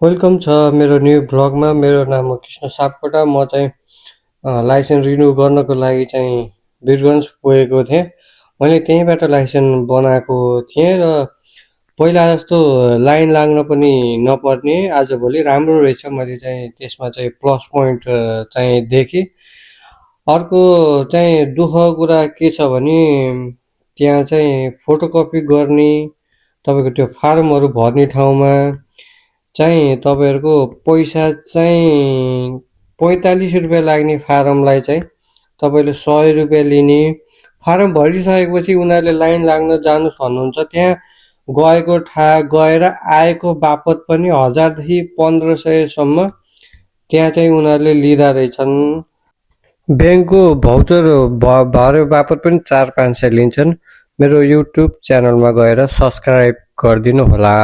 Welcome छ मेरो new ब्लगमा। मेरो नाम हो कृष्ण सापकोटा। म चाहिँ लाइसेन्स रिन्यू गर्नको लागि चाहिँ वीरगन्ज पुगेको थिएँ। मैले त्यहीँबाट लाइसेन्स बनाएको थिएँ र पहिला जस्तो लाइन लाग्न पनि नपर्ने आजभोलि राम्रो रहेछ। मैले चाहिँ त्यसमा चाहिँ प्लस पोइन्ट चाहिँ देखेँ। अर्को चाहिँ दुःखको कुरा के छ भने त्यहाँ चाहिँ फोटोकपी गर्ने तपाईँको त्यो फारमहरू भर्ने ठाउँमा चाहिँ तपाईँहरूको पैसा चाहिँ 45 रुपियाँ लाग्ने फारमलाई चाहिँ तपाईँले 100 रुपियाँ लिने। फारम भरिसकेपछि उनीहरूले लाइन लाग्न जानुहोस् भन्नुहुन्छ। त्यहाँ गएर आएको बापत पनि 1000देखि 1500सम्म त्यहाँ चाहिँ उनीहरूले लिँदा रहेछन्। ब्याङ्कको भाउचर भरे बापत पनि 400-500 लिन्छन्। मेरो युट्युब च्यानलमा गएर सब्सक्राइब गरिदिनु होला।